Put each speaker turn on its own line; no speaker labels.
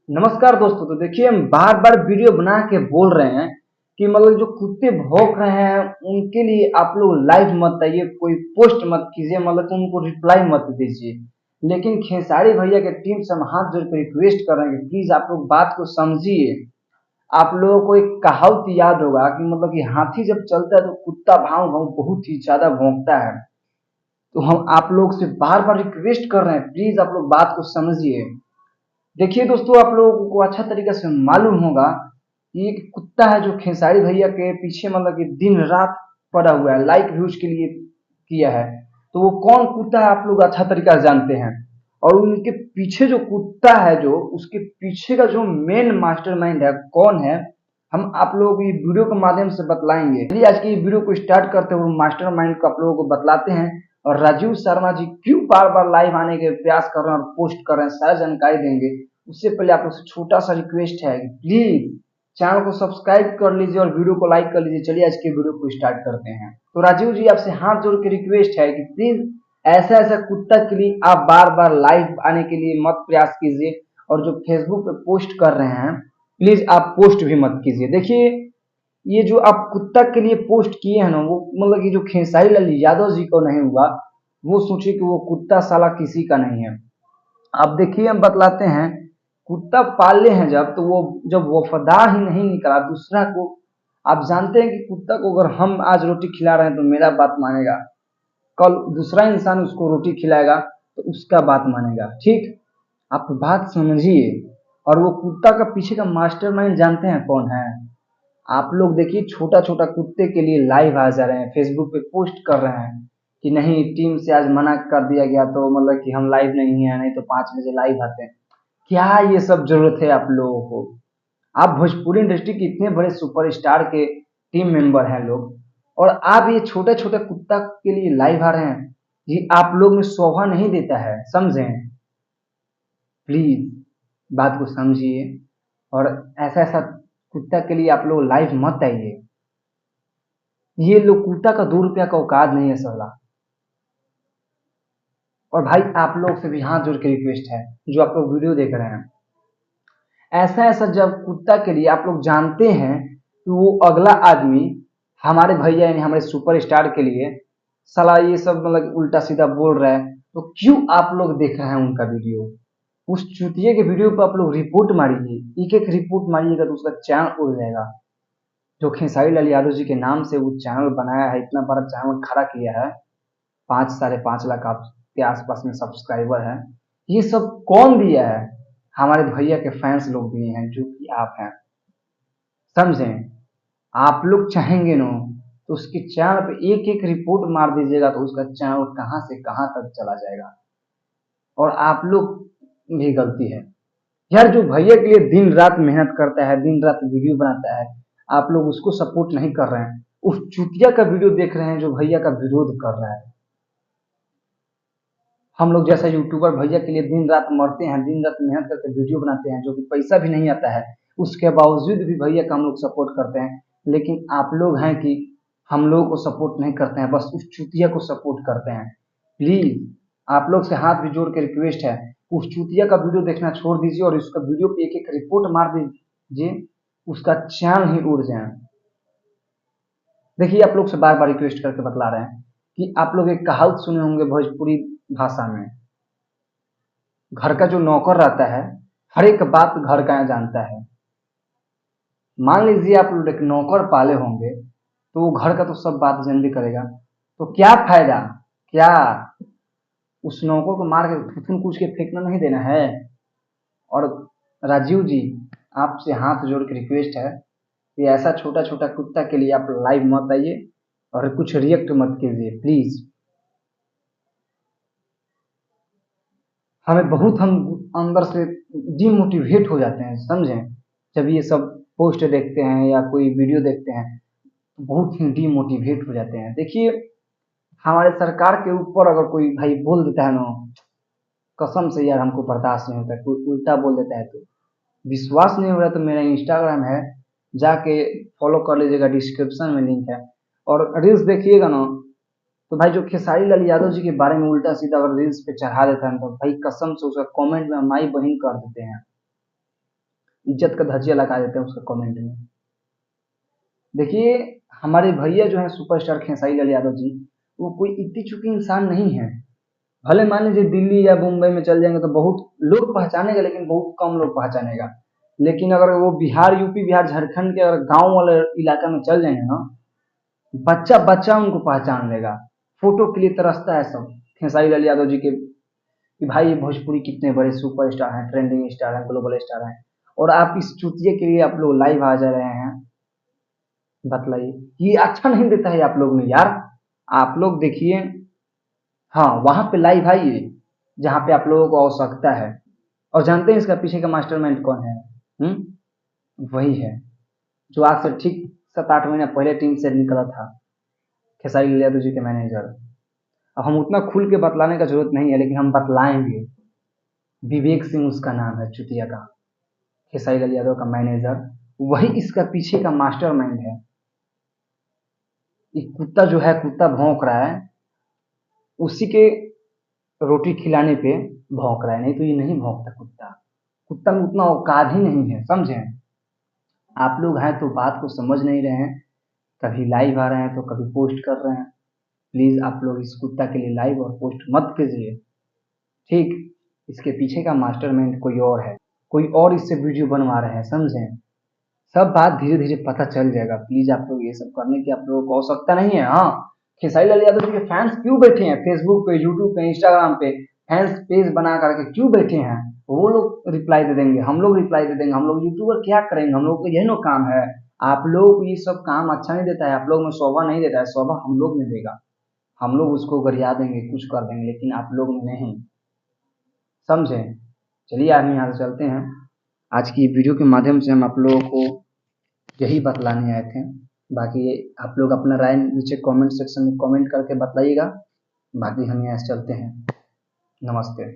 नमस्कार दोस्तों। तो देखिए, हम बार बार वीडियो बना के बोल रहे हैं कि मतलब जो कुत्ते भौंक रहे हैं उनके लिए आप लोग लाइव मत आइए, कोई पोस्ट मत कीजिए, मतलब कि उनको रिप्लाई मत दीजिए। लेकिन खेसारी भैया के टीम से हम हाथ जोड़ के रिक्वेस्ट कर रहे हैं कि प्लीज आप लोग बात को समझिए। आप लोगों को एक कहावत याद होगा कि मतलब कि हाथी जब चलता है तो कुत्ता भाव भाव बहुत ही ज्यादा भौंकता है। तो हम आप लोग से बार बार रिक्वेस्ट कर रहे हैं, प्लीज आप लोग बात को समझिए। देखिए दोस्तों, आप लोगों को अच्छा तरीके से मालूम होगा कि एक कुत्ता है जो खेसारी भैया के पीछे मतलब कि दिन रात पड़ा हुआ है, लाइक व्यूज के लिए किया है। तो वो कौन कुत्ता है आप लोग अच्छा तरीका से जानते हैं। और उनके पीछे जो कुत्ता है, जो उसके पीछे का जो मेन मास्टरमाइंड है कौन है, हम आप लोगों को ये वीडियो के माध्यम से बतलाएंगे। चलिए आज की वीडियो को स्टार्ट करते हुए मास्टरमाइंड को आप लोगों को बतलाते हैं। और राजीव शर्मा जी क्यों बार बार लाइव आने के प्रयास कर रहे हैं और पोस्ट कर रहे हैं, सारी जानकारी देंगे। उससे पहले आप लोग से छोटा सा रिक्वेस्ट है कि प्लीज चैनल को सब्सक्राइब कर लीजिए और वीडियो को लाइक कर लीजिए। चलिए आज के वीडियो को स्टार्ट करते हैं। तो राजीव जी, आपसे हाथ जोड़ के रिक्वेस्ट है कि प्लीज ऐसा ऐसा कुत्ता के लिए आप बार बार लाइव आने के लिए मत प्रयास कीजिए। और जो फेसबुक पे पोस्ट कर रहे हैं, प्लीज आप पोस्ट भी मत कीजिए। देखिए, ये जो आप कुत्ता के लिए पोस्ट किए हैं ना, वो मतलब कि जो खेसारी लाल यादव जी को नहीं हुआ, वो सोचिए कि वो कुत्ता साला किसी का नहीं है। अब देखिए, हम बतलाते हैं। कुत्ता पाले हैं जब, तो वो जब वफादार ही नहीं निकला दूसरा को। आप जानते हैं कि कुत्ता को अगर हम आज रोटी खिला रहे हैं तो मेरा बात मानेगा, कल दूसरा इंसान उसको रोटी खिलाएगा तो उसका बात मानेगा। ठीक, आप बात समझिए। और वो कुत्ता का पीछे का मास्टरमाइंड जानते हैं कौन है। आप लोग देखिए, छोटा छोटा कुत्ते के लिए लाइव आ जा रहे हैं, फेसबुक पे पोस्ट कर रहे हैं कि नहीं टीम से आज मना कर दिया गया तो मतलब कि हम लाइव नहीं है, नहीं तो 5 बजे लाइव आते हैं। क्या ये सब जरूरत है आप लोगों को। आप भोजपुरी इंडस्ट्री के इतने बड़े सुपरस्टार के टीम मेंबर हैं लोग, और आप ये छोटे छोटे कुत्ता के लिए लाइव आ रहे हैं। ये आप लोग में शोभा नहीं देता है, समझें। प्लीज बात को समझिए। और ऐसा ऐसा कुत्ता के लिए आप लोग लाइव मत आइए। ये लोग कुत्ता का 2 रुपया का औकात नहीं है साला। और भाई आप लोग से भी हाथ जोड़ के रिक्वेस्ट है, जो आप लोग वीडियो देख रहे हैं, ऐसा ऐसा जब कुत्ता के लिए आप लोग जानते हैं कि वो अगला आदमी हमारे भैया यानी हमारे सुपरस्टार के लिए साला ये सब मतलब उल्टा सीधा बोल रहा है, तो क्यों आप लोग देख रहे हैं उनका वीडियो। उस चुतिये के वीडियो पर आप लोग रिपोर्ट मारिए, एक एक रिपोर्ट मारिएगा तो उसका चैनल उड़ जाएगा। जो खेसारी लाल यादव जी के नाम से वो चैनल बनाया है, इतना बड़ा चैनल खड़ा किया है, 5 साढ़े 5 लाख आपके आसपास में सब्सक्राइबर है। ये सब कौन दिया है। हमारे भैया के फैंस लोग दिए हैं, जो कि आप हैं, समझें। आप लोग चाहेंगे ना तो उसके चैनल पे एक एक रिपोर्ट मार दीजिएगा तो उसका चैनल कहां से कहां तक चला जाएगा। और आप लोग भी गलती है यार, जो भैया के लिए दिन रात मेहनत करता है, दिन रात वीडियो बनाता है, आप लोग उसको सपोर्ट नहीं कर रहे हैं, उस चुतिया का वीडियो देख रहे हैं जो भैया का विरोध कर रहा है। हम लोग जैसा यूट्यूबर भैया के लिए दिन रात मरते हैं, दिन रात मेहनत करके वीडियो बनाते हैं, जो कि पैसा भी नहीं आता है, उसके बावजूद भी भैया का हम लोग सपोर्ट करते हैं। लेकिन आप लोग हैं कि हम लोगों को सपोर्ट नहीं करते हैं, बस उस चुतिया को सपोर्ट करते हैं। प्लीज आप लोग से हाथ भी जोड़ के रिक्वेस्ट है, उस चुतिया का वीडियो देखना छोड़ दीजिए और उसका वीडियो पे एक एक रिपोर्ट मार दीजिए, उसका चैन ही उड़ जाए। देखिए, आप लोग से बार बार रिक्वेस्ट करके बतला रहे हैं कि आप लोग एक कहावत सुने होंगे भोजपुरी भाषा में, घर का जो नौकर रहता है हर एक बात घर का जानता है। मान लीजिए आप लोग एक नौकर पाले होंगे, तो वो घर का तो सब बात जानबे करेगा, तो क्या फायदा। क्या उस नौकर को मार के थूथन कूच के फेंकना नहीं देना है। और राजीव जी, आपसे हाथ जोड़ के रिक्वेस्ट है कि ऐसा छोटा छोटा कुत्ता के लिए आप लाइव मत आइए और कुछ रिएक्ट मत कीजिए प्लीज। हमें बहुत हम अंदर से डिमोटिवेट हो जाते हैं, समझें। जब ये सब पोस्ट देखते हैं या कोई वीडियो देखते हैं तो बहुत ही डिमोटिवेट हो जाते हैं। देखिए, हमारे सरकार के ऊपर अगर कोई भाई बोल देता है ना, कसम से यार हमको बर्दाश्त नहीं होता। कोई उल्टा बोल देता है तो विश्वास नहीं हो रहा तो मेरा इंस्टाग्राम है, जाके फॉलो कर लीजिएगा, डिस्क्रिप्शन में लिंक है। और रील्स देखिएगा ना, तो भाई जो खेसारी लाल यादव जी के बारे में उल्टा सीधा अगर रील्स पे चढ़ा देता है तो भाई कसम से उसका कमेंट में माई बहन कर देते हैं। इज्जत का धज्जिया लगा देते हैं उसके कमेंट में। देखिए, हमारे भैया जो हैं सुपरस्टार खेसारी लाल यादव जी, वो कोई इतनी चुकी इंसान नहीं है। भले मान लीजिए दिल्ली या मुंबई में चल जाएंगे तो बहुत लोग पहचानेगा, लेकिन बहुत कम लोग पहचानेगा। लेकिन अगर वो बिहार, यूपी, बिहार, झारखंड के अगर गांव वाले इलाका में चल जाएंगे ना, बच्चा बच्चा उनको पहचान लेगा। फोटो के लिए तरसता है सब खेसारी लाल यादव जी के, कि भाई ये भोजपुरी कितने बड़े सुपरस्टार हैं, ट्रेंडिंग स्टार हैं, ग्लोबल स्टार हैं, और आप इस चुतिए के लिए आप लोग लाइव आ जा रहे हैं। बतलाइए, ये अच्छा नहीं देता है आप लोग में यार। आप लोग देखिए, हाँ वहां पे लाइव आइए जहाँ पे आप लोगों को आवश्यकता है। और जानते हैं इसका पीछे का मास्टरमाइंड कौन है? वही है जो आज से ठीक 7-8 महीना पहले टीम से निकला था, खेसारी लाल यादव जी के मैनेजर। अब हम उतना खुल के बतलाने का जरूरत नहीं है, लेकिन हम बतलाएंगे। विवेक सिंह उसका नाम है, चुतिया का, खेसारी लाल यादव का मैनेजर। वही इसका पीछे का मास्टरमाइंड है। ये कुत्ता जो है, कुत्ता भौंक रहा है, उसी के रोटी खिलाने पे भौंक रहा है, नहीं तो ये नहीं भौंकता कुत्ता। कुत्ता में उतना औकात ही नहीं है, समझे? आप लोग हैं तो बात को समझ नहीं रहे हैं, कभी लाइव आ रहे हैं तो कभी पोस्ट कर रहे हैं। प्लीज आप लोग इस कुत्ता के लिए लाइव और पोस्ट मत कीजिए, ठीक? इसके पीछे का मास्टरमाइंड कोई और है, कोई और इससे वीडियो बनवा रहे हैं, समझे? सब बात धीरे धीरे पता चल जाएगा। प्लीज आप लोग ये सब करने की आप लोगों को आवश्यकता नहीं है। हाँ, खेसारी लाल यादव जी के फैंस क्यों बैठे हैं फेसबुक पे, यूट्यूब पे, इंस्टाग्राम पे फैंस पेज बना करके क्यों बैठे हैं? वो लोग रिप्लाई दे देंगे, हम लोग रिप्लाई दे देंगे। हम लोग यूट्यूबर क्या करेंगे? हम लोग को यही नो काम है। आप लोग को ये सब काम अच्छा नहीं देता है, आप लोग में शोभा नहीं देता है। शोभा हम लोग में देगा, हम लोग उसको गरिया देंगे, कुछ कर देंगे, लेकिन आप लोग में नहीं, समझे? चलिए हम यहाँ से चलते हैं। आज की वीडियो के माध्यम से हम आप लोगों को यही बतलाने आए थे। बाकी आप लोग अपना राय नीचे कमेंट सेक्शन में कमेंट करके बताइएगा। बाकी हम यहाँ से चलते हैं। नमस्ते।